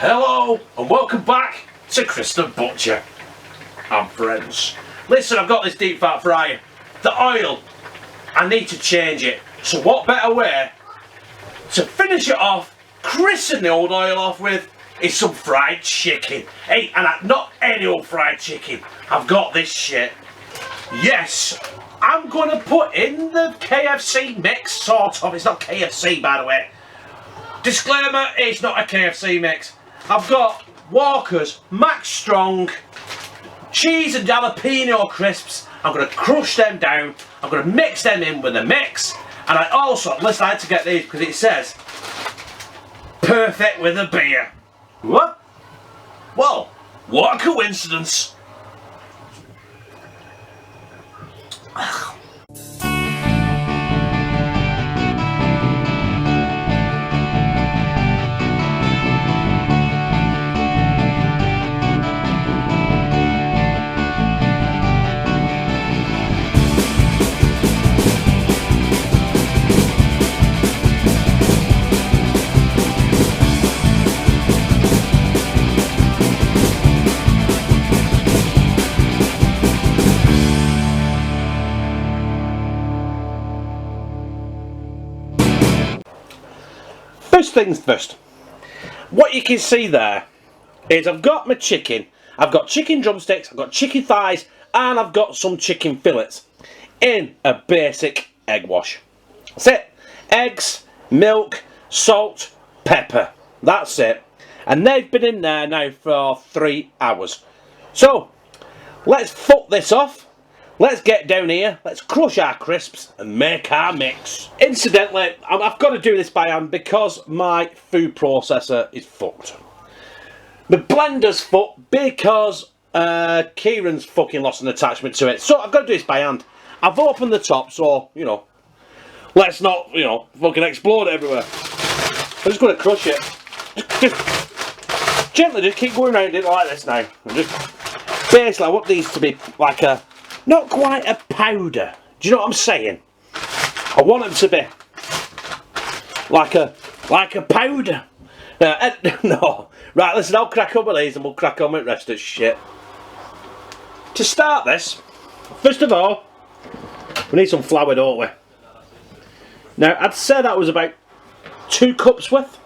Hello and welcome back to Chris the Butcher and friends. Listen, I've got this deep fat fryer. The oil, I need to change it. So what better way to finish it off, christen the old oil off with, is some fried chicken. Hey, and not any old fried chicken. I've got this shit. Yes, I'm going to put in the KFC mix, sort of. It's not KFC, by the way. Disclaimer, it's not a KFC mix. I've got Walker's Max Strong cheese and jalapeno crisps. I'm going to crush them down. I'm going to mix them in with the mix. And I also, listen, I had to get these because it says perfect with a beer. What? Well, what a coincidence. First things first, what you can see there is I've got my chicken, I've got chicken drumsticks, I've got chicken thighs, and I've got some chicken fillets in a basic egg wash. That's it. Eggs, milk, salt, pepper. That's it. And they've been in there now for 3 hours. So, let's fuck this off. Let's get down here, let's crush our crisps and make our mix. Incidentally, I've got to do this by hand because my food processor is fucked. The blender's fucked because Kieran's fucking lost an attachment to it. So I've got to do this by hand. I've opened the top, so, you know, let's not, you know, fucking explode everywhere. I'm just going to crush it. Just gently, just keep going around it like this now. And just, basically, I want these to be like a, not quite a powder. Do you know what I'm saying? I want them to be like a powder. No. Right, listen, I'll crack on with these and we'll crack on with the rest of the shit. To start this, first of all, we need some flour, don't we? Now, I'd say that was about 2 cups worth.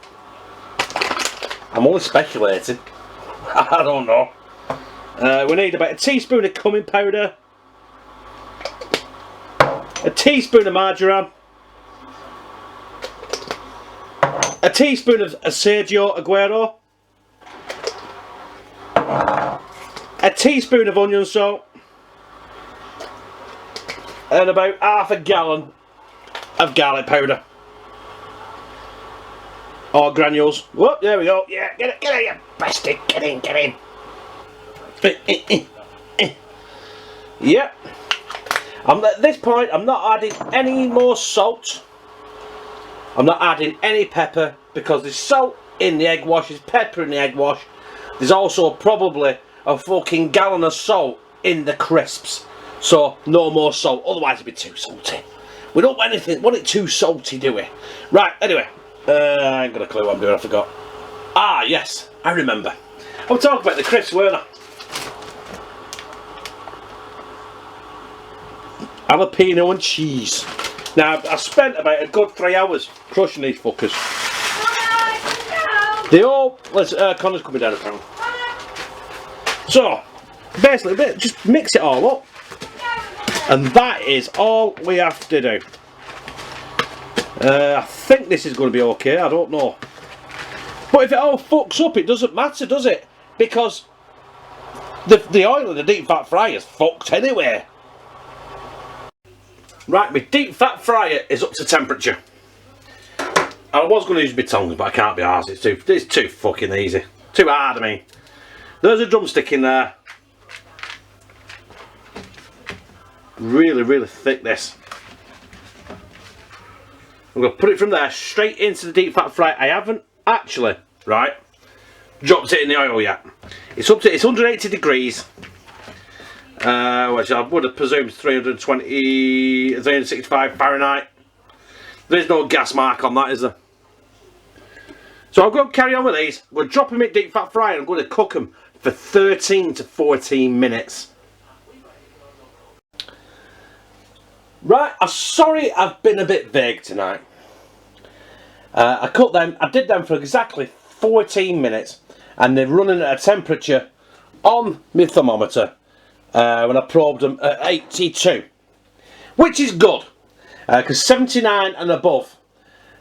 I'm only speculating. I don't know. We need about a teaspoon of cumin powder, a teaspoon of marjoram, a teaspoon of Sergio Aguero, a teaspoon of onion salt, and about half a gallon of garlic powder. Or granules. Whoop, there we go. Yeah, get in, you bastard. Get in. Yep. At this point, I'm not adding any more salt. I'm not adding any pepper because there's salt in the egg wash, there's pepper in the egg wash. There's also probably a fucking gallon of salt in the crisps. So, no more salt, otherwise it'd be too salty. We don't want it too salty, do we? Right, anyway. I ain't got a clue what I'm doing, I forgot. Ah, yes, I remember. I was talking about the crisps, weren't I? Jalapeno and cheese. Now, I spent about a good 3 hours crushing these fuckers. They all... Connor's coming down apparently. So, basically, just mix it all up. And that is all we have to do. I think this is going to be okay, I don't know. But if it all fucks up, it doesn't matter, does it? Because the oil in the deep fat fryer is fucked anyway. Right, my deep fat fryer is up to temperature. I was going to use my tongs, but I can't be arsed. It's too fucking easy. Too hard, I mean. There's a drumstick in there. Really, really thick, this. I'm going to put it from there straight into the deep fat fryer. I haven't actually, right, dropped it in the oil yet. It's 180 degrees. Which I would have presumed 365 Fahrenheit. There's no gas mark on that, is there? So I'm going to carry on with these. I'm going to drop them in deep fat fry and I'm going to cook them for 13 to 14 minutes. Right, I'm sorry I've been a bit vague tonight. I did them for exactly 14 minutes and they're running at a temperature on my thermometer when I probed them at 82, which is good because 79 and above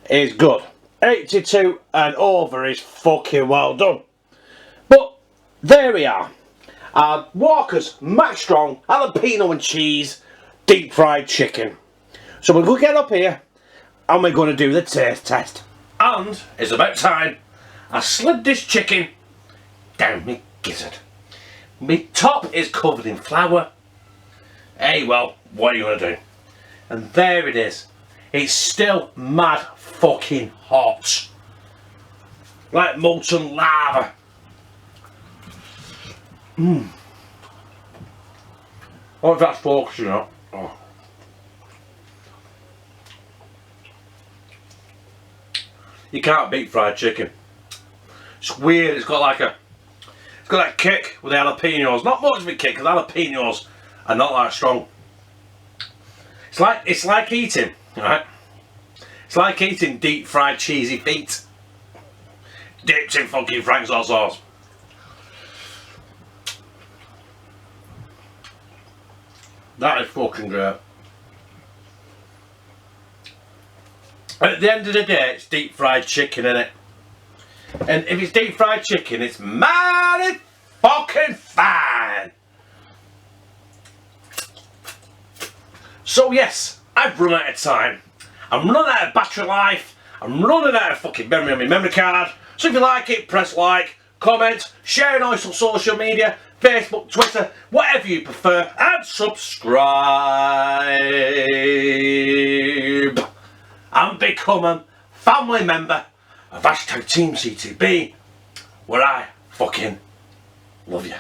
is good. 82 and over is fucking well done. But there we are. Our Walker's Max Strong Jalapeno and cheese deep fried chicken. So we're going to get up here and we're going to do the taste test. And it's about time I slid this chicken down my gizzard. My top is covered in flour. Hey, well, what are you going to do? And there it is. It's still mad fucking hot. Like molten lava. Oh, that's focusing up. Oh. You can't beat fried chicken. It's weird. It's got that kick with the jalapenos. Not much of a kick because jalapenos are not that strong. It's like eating, right? It's like eating deep fried cheesy feet dipped in fucking Frank's hot sauce. That is fucking great. At the end of the day, it's deep fried chicken, innit? And if it's deep fried chicken, it's mighty fucking fine. So yes, I've run out of time. I'm running out of battery life. I'm running out of fucking memory on my memory card. So if you like it, press like, comment, share it on social media, Facebook, Twitter, whatever you prefer, and subscribe. And become a family member of #TeamCTB, where I fucking love you.